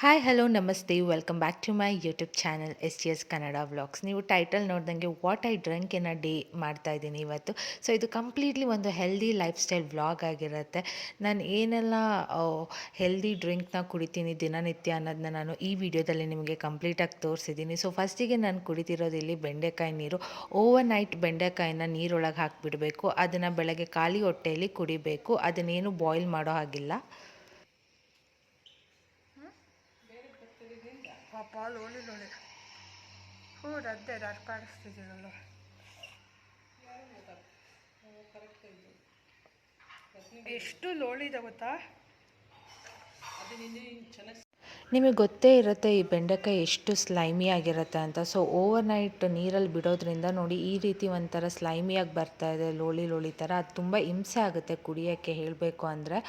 Hi hello namaste welcome back to my YouTube channel S Kannada vlogs. ನೀವು title ನೋಡ್ದಂಗೆ what I drunk in a day ಮಾಡ್ತಾ ಇದ್ದೀನಿ ಇವತ್ತು. So ಇದು ಕಂಪ್ಲೀಟ್ಲಿ ಒಂದು ಹೆಲ್ದಿ ಲೈಫ್ ಸ್ಟೈಲ್ ವ್ಲಾಗ್ ಆಗಿರುತ್ತೆ. ನಾನು ಏನೆಲ್ಲ ಹೆಲ್ದಿ ಡ್ರಿಂಕ್ನ ಕುಡಿತೀನಿ ದಿನನಿತ್ಯ ಅನ್ನೋದನ್ನ ನಾನು ಈ ವಿಡಿಯೋದಲ್ಲಿ ನಿಮಗೆ ಕಂಪ್ಲೀಟಾಗಿ ತೋರಿಸಿದ್ದೀನಿ. ಸೊ ಫಸ್ಟಿಗೆ ನಾನು ಕುಡಿತಿರೋದು ಇಲ್ಲಿ ಬೆಂಡೆಕಾಯಿ ನೀರು. ಓವರ್ ನೈಟ್ ಬೆಂಡೆಕಾಯಿನ ನೀರೊಳಗೆ ಹಾಕಿಬಿಡಬೇಕು. ಅದನ್ನು ಬೆಳಗ್ಗೆ ಖಾಲಿ ಹೊಟ್ಟೆಯಲ್ಲಿ ಕುಡಿಬೇಕು. ಅದನ್ನೇನು ಬಾಯ್ಲ್ ಮಾಡೋ ಹಾಗಿಲ್ಲ. ಪಾಪ ಲೋಳಿ ಲೋಳಿ ಹೌದು ಅದೇ ಅದು ಕಾಣಿಸ್ತಿದ್ದೀರಲ್ಲ. ಎಷ್ಟು ಲೋಳಿ ಇದೆ ಗೊತ್ತಾ? ನಿಮಗೆ ಗೊತ್ತೇ ಇರುತ್ತೆ ಈ ಬೆಂಡೆಕಾಯಿ ಎಷ್ಟು ಸ್ಲೈಮಿ ಆಗಿರುತ್ತೆ ಅಂತ. ಸೊ ಓವರ್ ನೈಟ್ ನೀರಲ್ಲಿ ಬಿಡೋದ್ರಿಂದ ನೋಡಿ ಈ ರೀತಿ ಒಂಥರ ಸ್ಲೈಮಿಯಾಗಿ ಬರ್ತಾ ಇದೆ, ಲೋಳಿ ಲೋಳಿ ಥರ. ಅದು ತುಂಬ ಹಿಂಸೆ ಆಗುತ್ತೆ ಕುಡಿಯೋಕ್ಕೆ ಹೇಳಬೇಕು ಅಂದರೆ.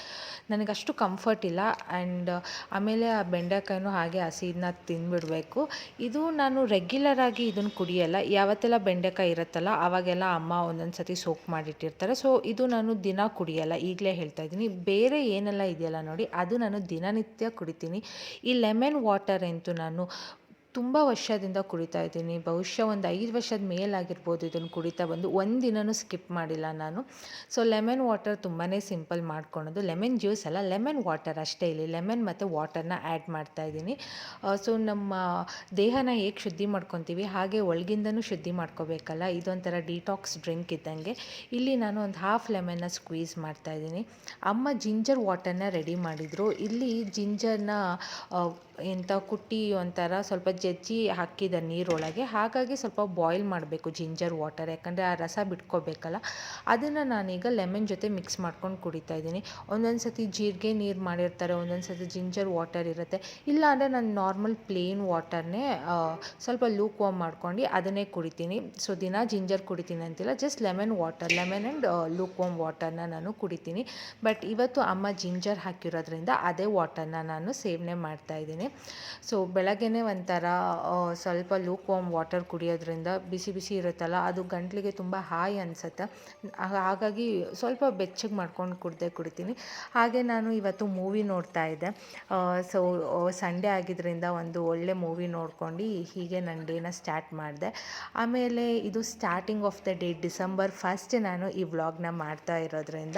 ನನಗಷ್ಟು ಕಂಫರ್ಟ್ ಇಲ್ಲ. ಆ್ಯಂಡ್ ಆಮೇಲೆ ಆ ಬೆಂಡೆಕಾಯಿನೂ ಹಾಗೆ ಹಸಿದನ್ನ ತಿಂದುಬಿಡಬೇಕು. ಇದು ನಾನು ರೆಗ್ಯುಲರಾಗಿ ಇದನ್ನು ಕುಡಿಯಲ್ಲ. ಯಾವತ್ತೆಲ್ಲ ಬೆಂಡೆಕಾಯಿ ಇರುತ್ತಲ್ಲ ಆವಾಗೆಲ್ಲ ಅಮ್ಮ ಒಂದೊಂದು ಸತಿ ಸೋಕ್ ಮಾಡಿಟ್ಟಿರ್ತಾರೆ. ಸೊ ಇದು ನಾನು ದಿನ ಕುಡಿಯಲ್ಲ, ಈಗಲೇ ಹೇಳ್ತಾ ಇದ್ದೀನಿ. ಬೇರೆ ಏನೆಲ್ಲ ಇದೆಯಲ್ಲ ನೋಡಿ, ಅದು ನಾನು ದಿನನಿತ್ಯ ಕುಡಿತೀನಿ. ಈ ಲೆಮನ್ ವಾಟರ್ ಅಂತೂ ನಾನು ತುಂಬ ವರ್ಷದಿಂದ ಕುಡಿತಾ ಇದ್ದೀನಿ. ಬಹುಶಃ ಒಂದು 5 ವರ್ಷದ ಮೇಲಾಗಿರ್ಬೋದು ಇದನ್ನು ಕುಡಿತಾ ಬಂದು. ಒಂದಿನನೂ ಸ್ಕಿಪ್ ಮಾಡಿಲ್ಲ ನಾನು. ಸೊ ಲೆಮನ್ ವಾಟರ್ ತುಂಬಾ ಸಿಂಪಲ್ ಮಾಡ್ಕೊಳೋದು. ಲೆಮನ್ ಜ್ಯೂಸ್ ಅಲ್ಲ, ಲೆಮನ್ ವಾಟರ್ ಅಷ್ಟೇ. ಇಲ್ಲಿ ಲೆಮನ್ ಮತ್ತು ವಾಟರ್ನ ಆ್ಯಡ್ ಮಾಡ್ತಾಯಿದ್ದೀನಿ. ಸೊ ನಮ್ಮ ದೇಹನ ಹೇಗೆ ಶುದ್ಧಿ ಮಾಡ್ಕೊತೀವಿ ಹಾಗೆ ಒಳಗಿಂದನೂ ಶುದ್ಧಿ ಮಾಡ್ಕೋಬೇಕಲ್ಲ. ಇದೊಂಥರ ಡಿಟಾಕ್ಸ್ ಡ್ರಿಂಕ್ ಇದ್ದಂಗೆ. ಇಲ್ಲಿ ನಾನು ಒಂದು ಹಾಫ್ ಲೆಮನ್ನ ಸ್ಕ್ವೀಸ್ ಮಾಡ್ತಾಯಿದ್ದೀನಿ. ಅಮ್ಮ ಜಿಂಜರ್ ವಾಟರ್ನ ರೆಡಿ ಮಾಡಿದರು. ಇಲ್ಲಿ ಜಿಂಜರ್ನ ಎಂಥ ಕುಟ್ಟಿ ಒಂಥರ ಸ್ವಲ್ಪ ಜಜ್ಜಿ ಹಾಕಿದ ನೀರೊಳಗೆ. ಹಾಗಾಗಿ ಸ್ವಲ್ಪ ಬಾಯ್ಲ್ ಮಾಡಬೇಕು ಜಿಂಜರ್ ವಾಟರ್, ಯಾಕಂದರೆ ಆ ರಸ ಬಿಟ್ಕೋಬೇಕಲ್ಲ. ಅದನ್ನು ನಾನೀಗ ಲೆಮನ್ ಜೊತೆ ಮಿಕ್ಸ್ ಮಾಡ್ಕೊಂಡು ಕುಡಿತಾ ಇದ್ದೀನಿ. ಒಂದೊಂದು ಸತಿ ಜೀರಿಗೆ ನೀರು ಮಾಡಿರ್ತಾರೆ, ಒಂದೊಂದು ಸತಿ ಜಿಂಜರ್ ವಾಟರ್ ಇರುತ್ತೆ. ಇಲ್ಲ ಅಂದರೆ ನಾನು ನಾರ್ಮಲ್ ಪ್ಲೇನ್ ವಾಟರ್ನೇ ಸ್ವಲ್ಪ ಲೂಕ್ ವಾರ್ಮ್ ಮಾಡ್ಕೊಂಡು ಅದನ್ನೇ ಕುಡಿತೀನಿ. ಸೊ ದಿನ ಜಿಂಜರ್ ಕುಡಿತೀನಿ ಅಂತಿಲ್ಲ, just lemon water, lemon and lukewarm ವಾಟರ್ನ ನಾನು ಕುಡಿತೀನಿ. ಬಟ್ ಇವತ್ತು ಅಮ್ಮ ಜಿಂಜರ್ ಹಾಕಿರೋದ್ರಿಂದ ಅದೇ ವಾಟರ್ನ ನಾನು ಸೇವನೆ ಮಾಡ್ತಾಯಿದ್ದೀನಿ. ಸೊ ಬೆಳಗ್ಗೆನೇ ಒಂಥರ ಸ್ವಲ್ಪ ಲೂಕ್ ವಾರ್ಮ್ ವಾಟರ್ ಕುಡಿಯೋದ್ರಿಂದ ಬಿಸಿ ಬಿಸಿ ಇರುತ್ತಲ್ಲ, ಅದು ಗಂಟಲಿಗೆ ತುಂಬ ಹಾಯ್ ಅನಿಸುತ್ತೆ. ಹಾಗಾಗಿ ಸ್ವಲ್ಪ ಬೆಚ್ಚಗೆ ಮಾಡ್ಕೊಂಡು ಕುಡಿತೀನಿ. ಹಾಗೆ ನಾನು ಇವತ್ತು ಮೂವಿ ನೋಡ್ತಾ ಇದ್ದೆ. ಸೊ ಸಂಡೇ ಆಗಿದ್ದರಿಂದ ಒಂದು ಒಳ್ಳೆ ಮೂವಿ ನೋಡ್ಕೊಂಡು ಹೀಗೆ ನನ್ನ ಡೇನ ಸ್ಟಾರ್ಟ್ ಮಾಡಿದೆ. ಆಮೇಲೆ ಇದು starting of the day, December 1 ನಾನು ಈ ವ್ಲಾಗ್ನ ಮಾಡ್ತಾ ಇರೋದ್ರಿಂದ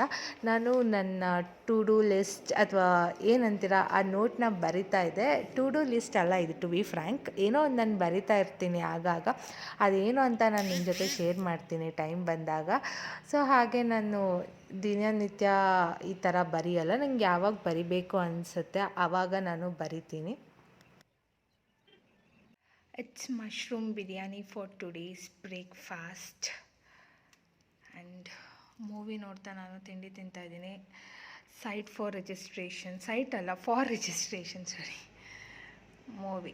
ನಾನು ನನ್ನ ಟು ಡೂ ಲಿಸ್ಟ್ ಅಥವಾ ಏನಂತೀರ ಆ ನೋಟ್ನ ಬರಿತಾ ಇದ್ದೆ. ಟು ಡೂ ಲಿಸ್ಟ್ ಅಲ್ಲ ಇದು, ಟು ಬಿ ಫ್ರ್ಯಾಂಕ್. ಏನೋ ಒಂದು ನಾನು ಬರಿತಾ ಇರ್ತೀನಿ ಆಗಾಗ. ಅದೇನು ಅಂತ ನಾನು ನಿಮ್ಮ ಜೊತೆ ಶೇರ್ ಮಾಡ್ತೀನಿ ಟೈಮ್ ಬಂದಾಗ. ಸೊ ಹಾಗೆ ನಾನು ದಿನನಿತ್ಯ ಈ ಥರ ಬರೆಯಲ್ಲ. ನನಗೆ ಯಾವಾಗ ಬರಿಬೇಕು ಅನಿಸುತ್ತೆ ಆವಾಗ ನಾನು ಬರಿತೀನಿ. It's mushroom biryani for today's breakfast. And movie ನೋಡ್ತಾ ನಾನು ತಿಂಡಿ ತಿಂತಾಯಿದ್ದೀನಿ. ಸೈಟ್ ಫಾರ್ ರಿಜಿಸ್ಟ್ರೇಷನ್, ಸೈಟ್ ಅಲ್ಲ for registration, sorry, movie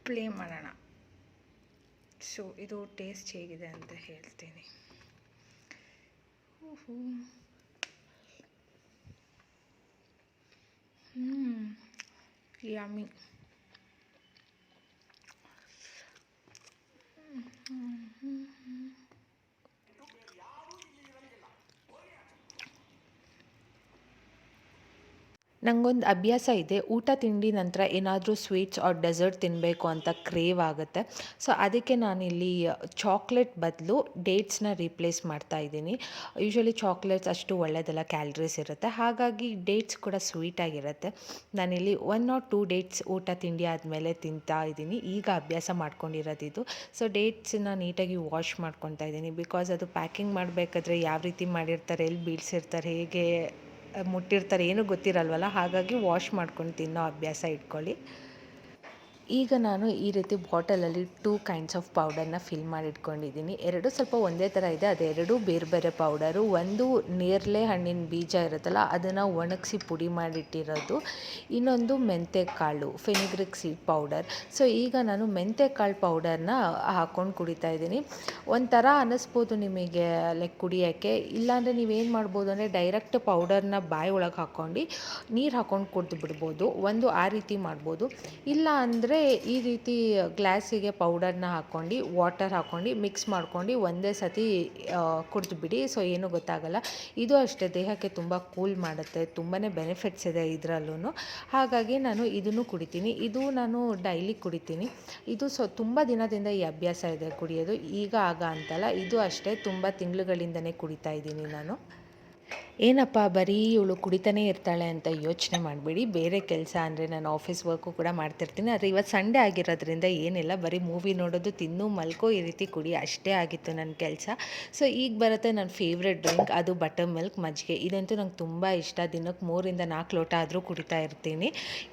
play ಮಾಡೋಣ. ಸೊ ಇದು ಟೇಸ್ಟ್ ಹೇಗಿದೆ ಅಂತ ಹೇಳ್ತೀನಿ. ಯಮ್ಮಿ. ನನಗೊಂದು ಅಭ್ಯಾಸ ಇದೆ, ಊಟ ತಿಂಡಿ ನಂತರ ಏನಾದರೂ ಸ್ವೀಟ್ಸ್ ಆರ್ ಡೆಸರ್ಟ್ ತಿನ್ನಬೇಕು ಅಂತ ಕ್ರೇವ್ ಆಗುತ್ತೆ. ಸೊ ಅದಕ್ಕೆ ನಾನಿಲ್ಲಿ ಚಾಕ್ಲೇಟ್ ಬದಲು ಡೇಟ್ಸ್ನ ರೀಪ್ಲೇಸ್ ಮಾಡ್ತಾ ಇದ್ದೀನಿ. ಯೂಶ್ವಲಿ ಚಾಕ್ಲೇಟ್ಸ್ ಅಷ್ಟು ಒಳ್ಳೆಯದಲ್ಲ, ಕ್ಯಾಲರೀಸ್ ಇರುತ್ತೆ. ಹಾಗಾಗಿ ಡೇಟ್ಸ್ ಕೂಡ ಸ್ವೀಟಾಗಿರುತ್ತೆ. ನಾನಿಲ್ಲಿ 1 or 2 ಡೇಟ್ಸ್ ಊಟ ತಿಂಡಿ ಆದಮೇಲೆ ತಿಂತಾ ಇದ್ದೀನಿ. ಈಗ ಅಭ್ಯಾಸ ಮಾಡ್ಕೊಂಡಿರೋದಿದು. ಸೊ ಡೇಟ್ಸನ್ನ ನೀಟಾಗಿ ವಾಶ್ ಮಾಡ್ಕೊತಾ ಇದ್ದೀನಿ. ಬಿಕಾಸ್ ಅದು ಪ್ಯಾಕಿಂಗ್ ಮಾಡಬೇಕಾದ್ರೆ ಯಾವ ರೀತಿ ಮಾಡಿರ್ತಾರೆ, ಎಲ್ಲಿ ಬೀಳ್ಸಿರ್ತಾರೆ, ಹೇಗೆ ಮುಟ್ಟಿರ್ತಾರೆ ಏನೂ ಗೊತ್ತಿರಲ್ವಲ್ಲ. ಹಾಗಾಗಿ ವಾಶ್ ಮಾಡ್ಕೊಂಡು ತಿನ್ನೋ ಅಭ್ಯಾಸ ಇಟ್ಕೊಳ್ಳಿ. ಈಗ ನಾನು ಈ ರೀತಿ ಬಾಟಲಲ್ಲಿ 2 kinds ಆಫ್ ಪೌಡರ್ನ ಫಿಲ್ ಮಾಡಿ ಇಟ್ಕೊಂಡಿದ್ದೀನಿ. ಎರಡು ಸ್ವಲ್ಪ ಒಂದೇ ಥರ ಇದೆ, ಅದೆರಡೂ ಬೇರೆ ಬೇರೆ ಪೌಡರು. ಒಂದು ನೇರಳೆ ಹಣ್ಣಿನ ಬೀಜ ಇರುತ್ತಲ್ಲ ಅದನ್ನು ಒಣಗಿಸಿ ಪುಡಿ ಮಾಡಿಟ್ಟಿರೋದು. ಇನ್ನೊಂದು ಮೆಂತ್ಯಕಾಳು, ಫೆನಿಗ್ರಿಕ್ ಸೀಡ್ ಪೌಡರ್. ಸೊ ಈಗ ನಾನು ಮೆಂತ್ಯಕಾಳು ಪೌಡರ್ನ ಹಾಕ್ಕೊಂಡು ಕುಡಿತಾ ಇದ್ದೀನಿ. ಒಂಥರ ಅನ್ನಿಸ್ಬೋದು ನಿಮಗೆ ಲೈಕ್ ಕುಡಿಯೋಕ್ಕೆ. ಇಲ್ಲಾಂದರೆ ನೀವೇನು ಮಾಡ್ಬೋದು ಅಂದರೆ ಡೈರೆಕ್ಟ್ ಪೌಡರ್ನ ಬಾಯಿ ಒಳಗೆ ಹಾಕ್ಕೊಂಡು ನೀರು ಹಾಕ್ಕೊಂಡು ಕುಡಿದು ಬಿಡ್ಬೋದು. ಒಂದು ಆ ರೀತಿ ಮಾಡ್ಬೋದು. ಇಲ್ಲ ಅಂದರೆ ಅಂದರೆ ಈ ರೀತಿ ಗ್ಲಾಸಿಗೆ ಪೌಡರ್ನ ಹಾಕ್ಕೊಂಡು ವಾಟರ್ ಹಾಕ್ಕೊಂಡು ಮಿಕ್ಸ್ ಮಾಡ್ಕೊಂಡು ಒಂದೇ ಸತಿ ಕುಡಿದ್ಬಿಡಿ. ಸೊ ಏನೂ ಗೊತ್ತಾಗಲ್ಲ. ಇದು ಅಷ್ಟೇ ದೇಹಕ್ಕೆ ತುಂಬ ಕೂಲ್ ಮಾಡುತ್ತೆ, ತುಂಬಾ ಬೆನಿಫಿಟ್ಸ್ ಇದೆ ಇದರಲ್ಲೂ. ಹಾಗಾಗಿ ನಾನು ಇದನ್ನು ಕುಡಿತೀನಿ. ಇದು ನಾನು ಡೈಲಿ ಕುಡಿತೀನಿ. ಇದು ತುಂಬ ದಿನದಿಂದ ಈ ಅಭ್ಯಾಸ ಇದೆ ಕುಡಿಯೋದು, ಈಗ ಆಗ ಅಂತಲ್ಲ. ಇದು ಅಷ್ಟೇ ತುಂಬ ತಿಂಗಳುಗಳಿಂದನೇ ಕುಡಿತಾ ಇದ್ದೀನಿ ನಾನು. ಏನಪ್ಪ ಬರೀ ಇವಳು ಕುಡಿತಾನೇ ಇರ್ತಾಳೆ ಅಂತ ಯೋಚನೆ ಮಾಡಬೇಡಿ. ಬೇರೆ ಕೆಲಸ ಅಂದರೆ ನಾನು ಆಫೀಸ್ ವರ್ಕು ಕೂಡ ಮಾಡ್ತಿರ್ತೀನಿ. ಆದರೆ ಇವತ್ತು ಸಂಡೇ ಆಗಿರೋದ್ರಿಂದ ಏನಿಲ್ಲ, ಬರೀ ಮೂವಿ ನೋಡೋದು, ತಿನ್ನು ಮಲ್ಕೋ, ಈ ರೀತಿ ಕುಡಿ ಅಷ್ಟೇ ಆಗಿತ್ತು ನನ್ನ ಕೆಲಸ. ಸೊ ಈಗ ಬರುತ್ತೆ ನನ್ನ ಫೇವ್ರೆಟ್ ಡ್ರಿಂಕ್, ಅದು ಬಟರ್ ಮಿಲ್ಕ್ ಮಜ್ಜಿಗೆ. ಇದಂತೂ ನಂಗೆ ತುಂಬ ಇಷ್ಟ. ದಿನಕ್ಕೆ 3-4 ಲೋಟ ಆದರೂ ಕುಡಿತಾ ಇರ್ತೀನಿ.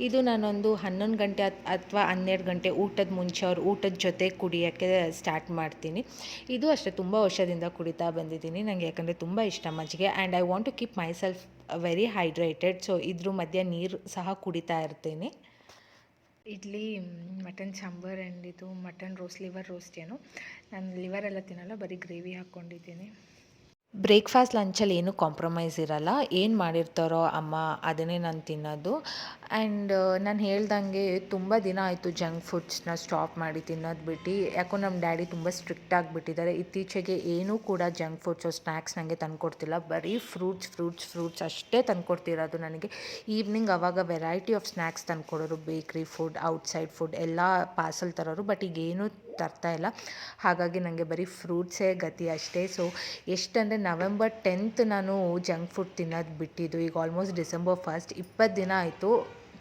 ಇದು ನಾನೊಂದು 11 ಗಂಟೆ ಅಥವಾ 12 ಗಂಟೆ ಊಟದ ಮುಂಚೆ ಅವ್ರ ಊಟದ ಜೊತೆ ಕುಡಿಯೋಕ್ಕೆ ಸ್ಟಾರ್ಟ್ ಮಾಡ್ತೀನಿ. ಇದು ಅಷ್ಟೇ ತುಂಬ ವರ್ಷದಿಂದ ಕುಡಿತಾ ಬಂದಿದ್ದೀನಿ ನನಗೆ, ಯಾಕಂದರೆ ತುಂಬ ಇಷ್ಟ ಮಜ್ಜಿಗೆ. And I want to keep my self very hydrated. So ಇದ್ರ ಮಧ್ಯೆ ನೀರು ಸಹ ಕುಡಿತಾ ಇರ್ತೀನಿ. ಇಡ್ಲಿ, ಮಟನ್ ಸಾಂಬಾರ್ ಆ್ಯಂಡ್ ಇದು ಮಟನ್ ರೋಸ್ಟ್, ಲಿವರ್ ರೋಸ್ಟ್. ಏನು ನಾನು ಲಿವರ್ ಎಲ್ಲ ತಿನ್ನಲ್ಲ, ಬರೀ ಗ್ರೇವಿ ಹಾಕ್ಕೊಂಡಿದ್ದೀನಿ. ಬ್ರೇಕ್ಫಾಸ್ಟ್ ಲಂಚಲ್ಲಿ ಏನೂ ಕಾಂಪ್ರಮೈಸ್ ಇರಲ್ಲ. ಏನು ಮಾಡಿರ್ತಾರೋ ಅಮ್ಮ ಅದನ್ನೇ ನಾನು ತಿನ್ನೋದು. ಆ್ಯಂಡ್ ನಾನು ಹೇಳ್ದಂಗೆ ತುಂಬ ದಿನ ಆಯಿತು ಜಂಕ್ ಫುಡ್ಸ್ನ ಸ್ಟಾಪ್ ಮಾಡಿ ತಿನ್ನೋದು ಬಿಟ್ಟು. ಯಾಕೋ ನಮ್ಮ ಡ್ಯಾಡಿ ತುಂಬ ಸ್ಟ್ರಿಕ್ಟ್ ಆಗಿಬಿಟ್ಟಿದ್ದಾರೆ. ಇತ್ತೀಚೆಗೆ ಏನೂ ಕೂಡ ಜಂಕ್ ಫುಡ್ಸು ಸ್ನ್ಯಾಕ್ಸ್ ನನಗೆ ತಂದುಕೊಡ್ತಿಲ್ಲ. ಬರೀ ಫ್ರೂಟ್ಸ್ ಅಷ್ಟೇ ತಂದುಕೊಡ್ತಿರೋದು ನನಗೆ. ಈವ್ನಿಂಗ್ ಆವಾಗ ವೆರೈಟಿ ಆಫ್ ಸ್ನ್ಯಾಕ್ಸ್ ತಂದುಕೊಡೋರು, ಬೇಕ್ರಿ ಫುಡ್, ಔಟ್ಸೈಡ್ ಫುಡ್ ಎಲ್ಲ ಪಾರ್ಸಲ್ ತರೋರು. ಬಟ್ ಈಗೇನು ತರ್ತಾ ಇಲ್ಲ. ಹಾಗಾಗಿ ನನಗೆ ಬರೀ ಫ್ರೂಟ್ಸೇ ಗತಿ ಅಷ್ಟೇ. ಸೊ ಎಷ್ಟಂದರೆ ನವೆಂಬರ್ 10th ನಾನು ಜಂಕ್ ಫುಡ್ ತಿನ್ನೋದು ಬಿಟ್ಟಿದ್ದು. ಈಗ ಆಲ್ಮೋಸ್ಟ್ ಡಿಸೆಂಬರ್ 1st, 20 ದಿನ ಆಯಿತು.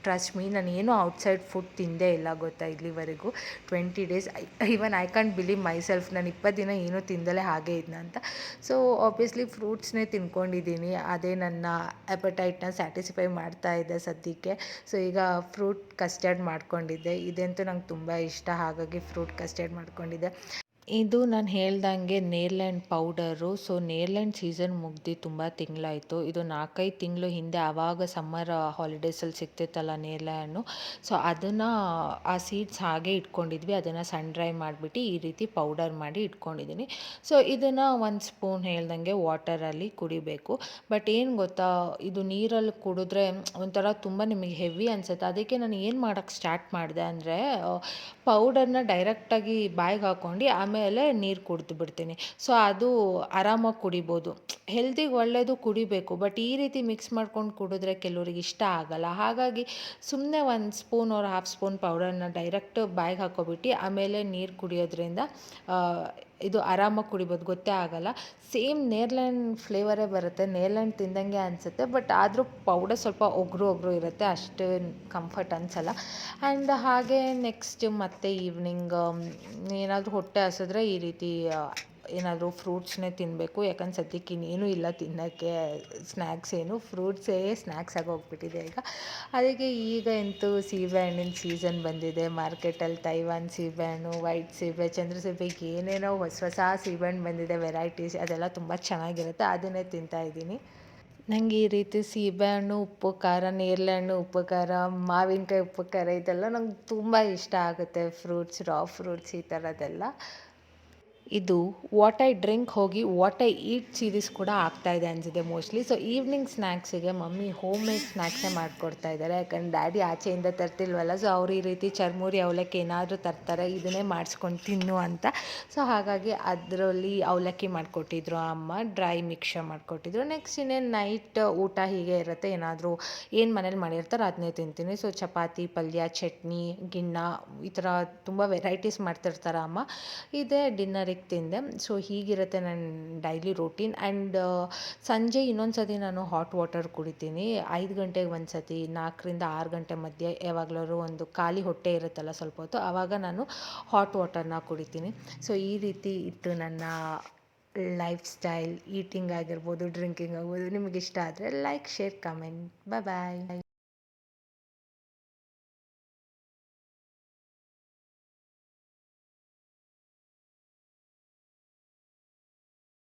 ಟ್ರಸ್ಟ್ ಮೀ, ನಾನು ಏನೂ ಔಟ್ಸೈಡ್ ಫುಡ್ ತಿಂದೇ ಇಲ್ಲ ಗೊತ್ತಾ ಇಲ್ಲಿವರೆಗೂ. 20 days. Even I can't believe myself, ನಾನು 20 ದಿನ ಏನೂ ತಿಂದಲೇ ಹಾಗೆ ಇದ್ನ ಅಂತ. ಸೊ ಆಬ್ವಿಯಸ್ಲಿ ಫ್ರೂಟ್ಸ್ನೇ ತಿನ್ಕೊಂಡಿದ್ದೀನಿ. ಅದೇ ನನ್ನ ಅಪಟೈಟ್ನ ಸ್ಯಾಟಿಸ್ಫೈ ಮಾಡ್ತಾ ಇದೆ ಸದ್ಯಕ್ಕೆ. ಸೊ ಈಗ ಫ್ರೂಟ್ ಕಸ್ಟರ್ಡ್ ಮಾಡ್ಕೊಂಡಿದ್ದೆ. ಇದಂತೂ ನಂಗೆ ತುಂಬ ಇಷ್ಟ, ಹಾಗಾಗಿ ಫ್ರೂಟ್ ಕಸ್ಟರ್ಡ್ ಮಾಡ್ಕೊಂಡಿದ್ದೆ. ಇದು ನಾನು ಹೇಳ್ದಂಗೆ ನೇರ್ಲ್ಯಾಂಡ್ ಪೌಡರು. ಸೊ ನೇರ್ಲ್ಯಾಂಡ್ ಸೀಸನ್ ಮುಗ್ದು ತುಂಬ ತಿಂಗಳಾಯಿತು. ಇದು 4-5 ತಿಂಗಳು ಹಿಂದೆ ಆವಾಗ ಸಮ್ಮರ್ ಹಾಲಿಡೇಸಲ್ಲಿ ಸಿಗ್ತಿತ್ತಲ್ಲ ನೇರ್ಲ್ಯಾಂಡು. ಸೊ ಅದನ್ನು ಆ ಸೀಡ್ಸ್ ಹಾಗೆ ಇಟ್ಕೊಂಡಿದ್ವಿ. ಅದನ್ನು ಸನ್ ಡ್ರೈ ಮಾಡಿಬಿಟ್ಟು ಈ ರೀತಿ ಪೌಡರ್ ಮಾಡಿ ಇಟ್ಕೊಂಡಿದ್ದೀನಿ. ಸೊ ಇದನ್ನು 1 ಸ್ಪೂನ್ ಹೇಳ್ದಂಗೆ ವಾಟರಲ್ಲಿ ಕುಡಿಬೇಕು. ಬಟ್ ಏನು ಗೊತ್ತಾ, ಇದು ನೀರಲ್ಲಿ ಕುಡಿದ್ರೆ ಒಂಥರ ತುಂಬ ನಿಮಗೆ ಹೆವಿ ಅನಿಸುತ್ತೆ. ಅದಕ್ಕೆ ನಾನು ಏನು ಮಾಡೋಕ್ಕೆ ಸ್ಟಾರ್ಟ್ ಮಾಡಿದೆ ಅಂದರೆ, ಪೌಡರ್ನ ಡೈರೆಕ್ಟಾಗಿ ಬಾಯಿಗೆ ಹಾಕ್ಕೊಂಡು ಆಮೇಲೆ ನೀರು ಕುಡಿದು ಬಿಡ್ತೀನಿ. ಸೊ ಅದು ಆರಾಮಾಗಿ ಕುಡಿಬೋದು. ಹೆಲ್ತಿಗೆ ಒಳ್ಳೆಯದು, ಕುಡಿಬೇಕು. ಬಟ್ ಈ ರೀತಿ ಮಿಕ್ಸ್ ಮಾಡ್ಕೊಂಡು ಕುಡಿದ್ರೆ ಕೆಲವ್ರಿಗೆ ಇಷ್ಟ ಆಗಲ್ಲ. ಹಾಗಾಗಿ ಸುಮ್ಮನೆ 1 ಸ್ಪೂನ್ ಆರ್ ಹಾಫ್ ಸ್ಪೂನ್ ಪೌಡರ್ನ ಡೈರೆಕ್ಟ್ ಬಾಯಿಗೆ ಹಾಕ್ಕೊಬಿಟ್ಟು ಆಮೇಲೆ ನೀರು ಕುಡಿಯೋದ್ರಿಂದ ಇದು ಆರಾಮಾಗಿ ಕುಡಿಬೋದು, ಗೊತ್ತೇ ಆಗಲ್ಲ. ಸೇಮ್ ನೇರ್ಲ್ಯಾಂಡ್ ಫ್ಲೇವರೇ ಬರುತ್ತೆ, ನೇರ್ಲ್ಯಾಂಡ್ ತಿಂದಂಗೆ ಅನಿಸುತ್ತೆ. ಬಟ್ ಆದರೂ ಪೌಡರ್ ಸ್ವಲ್ಪ ಒಗರು ಇರುತ್ತೆ, ಅಷ್ಟು ಕಂಫರ್ಟ್ ಅನಿಸಲ್ಲ. ಆ್ಯಂಡ್ ಹಾಗೆ ನೆಕ್ಸ್ಟ್ ಮತ್ತೆ ಈವ್ನಿಂಗ್ ಏನಾದರೂ ಹೊಟ್ಟೆ ಹಸಿದ್ರೆ ಈ ರೀತಿ ಏನಾದರೂ ಫ್ರೂಟ್ಸ್ನೇ ತಿನ್ನಬೇಕು. ಯಾಕಂದ್ರೆ ಸದ್ಯಕ್ಕೆ ಇನ್ನೇನೂ ಇಲ್ಲ ತಿನ್ನೋಕ್ಕೆ ಸ್ನ್ಯಾಕ್ಸ್ ಏನು, ಫ್ರೂಟ್ಸೇ ಸ್ನ್ಯಾಕ್ಸ್ ಆಗಿ ಹೋಗ್ಬಿಟ್ಟಿದೆ ಈಗ. ಅದಕ್ಕೆ ಈಗ ಅಂತೂ ಸೀಬೆಹಣ್ಣಿನ ಸೀಸನ್ ಬಂದಿದೆ. ಮಾರ್ಕೆಟಲ್ಲಿ ತೈವಾನ್ ಸೀಬೆಹಣ್ಣು, ವೈಟ್ ಸೀಬೆ, ಚಂದ್ರ ಸೀಬೆ, ಏನೇನೋ ಹೊಸ ಸೀಬೆಹಣ್ಣು ಬಂದಿದೆ ವೆರೈಟೀಸ್. ಅದೆಲ್ಲ ತುಂಬ ಚೆನ್ನಾಗಿರುತ್ತೆ, ಅದನ್ನೇ ತಿಂತಾಯಿದ್ದೀನಿ. ನನಗೆ ಈ ರೀತಿ ಸೀಬೆಹಣ್ಣು ಉಪ್ಪು ಖಾರ, ನೇರಳೆಹಣ್ಣು ಉಪ್ಪು ಖಾರ, ಮಾವಿನಕಾಯಿ ಉಪ್ಪು ಖಾರ ಇದೆಲ್ಲ ನಂಗೆ ತುಂಬ ಇಷ್ಟ ಆಗುತ್ತೆ. ಫ್ರೂಟ್ಸ್, ರಾ ಫ್ರೂಟ್ಸ್ ಈ ಥರದ್ದೆಲ್ಲ. ಇದು ವಾಟ್ ಐ ಡ್ರಿಂಕ್ ಹೋಗಿ ವಾಟ್ ಐ ಈಟ್ ಸೀರೀಸ್ ಕೂಡ ಆಗ್ತಾಯಿದೆ ಅನಿಸಿದೆ ಮೋಸ್ಟ್ಲಿ. ಸೊ ಈವ್ನಿಂಗ್ ಸ್ನ್ಯಾಕ್ಸಿಗೆ ಮಮ್ಮಿ ಹೋಮ್ ಮೇಡ್ ಸ್ನ್ಯಾಕ್ಸೇ ಮಾಡಿಕೊಡ್ತಾ ಇದ್ದಾರೆ. ಯಾಕಂದ್ರೆ ಡ್ಯಾಡಿ ಆಚೆಯಿಂದ ತರ್ತಿಲ್ವಲ್ಲ. ಸೊ ಅವ್ರು ಈ ರೀತಿ ಚರ್ಮುರಿ ಅವಲಕ್ಕಿ ಏನಾದರೂ ತರ್ತಾರೆ, ಇದನ್ನೇ ಮಾಡಿಸ್ಕೊಂಡು ತಿನ್ನು ಅಂತ. ಸೊ ಹಾಗಾಗಿ ಅದರಲ್ಲಿ ಅವಲಕ್ಕಿ ಮಾಡಿಕೊಟ್ಟಿದ್ರು ಅಮ್ಮ, ಡ್ರೈ ಮಿಕ್ಸ್ಚರ್ ಮಾಡಿಕೊಟ್ಟಿದ್ರು. ನೆಕ್ಸ್ಟ್ ಇನ್ನೇನು ನೈಟ್ ಊಟ ಹೀಗೆ ಇರುತ್ತೆ. ಏನಾದರೂ ಏನು ಮನೇಲಿ ಮಾಡಿರ್ತಾರೆ ಅದನ್ನೇ ತಿಂತೀನಿ. ಸೊ ಚಪಾತಿ, ಪಲ್ಯ, ಚಟ್ನಿ, ಗಿಣ್ಣ ಈ ಥರ ತುಂಬ ವೆರೈಟೀಸ್ ಮಾಡ್ತಿರ್ತಾರೆ ಅಮ್ಮ. ಇದೇ ಡಿನ್ನರಿಗೆ ತಿಂದೆ. ಸೊ ಹೀಗಿರುತ್ತೆ ನನ್ನ ಡೈಲಿ ರೂಟೀನ್. ಆ್ಯಂಡ್ ಸಂಜೆ ಇನ್ನೊಂದು ಸತಿ ನಾನು ಹಾಟ್ ವಾಟರ್ ಕುಡಿತೀನಿ. 5 ಗಂಟೆಗೆ ಒಂದು ಸತಿ, 4-6 ಗಂಟೆ ಮಧ್ಯೆ ಯಾವಾಗಲಾದ್ರು ಒಂದು ಖಾಲಿ ಹೊಟ್ಟೆ ಇರುತ್ತಲ್ಲ ಸ್ವಲ್ಪ ಹೊತ್ತು, ಆವಾಗ ನಾನು ಹಾಟ್ ವಾಟರ್ನ ಕುಡಿತೀನಿ. ಸೊ ಈ ರೀತಿ ಇತ್ತು ನನ್ನ ಲೈಫ್ ಸ್ಟೈಲ್. ಈಟಿಂಗ್ ಆಗಿರ್ಬೋದು, ಡ್ರಿಂಕಿಂಗ್ ಆಗ್ಬೋದು. ನಿಮಗೆ ಇಷ್ಟ ಆದರೆ ಲೈಕ್, ಶೇರ್, ಕಮೆಂಟ್. ಬಾಯ್.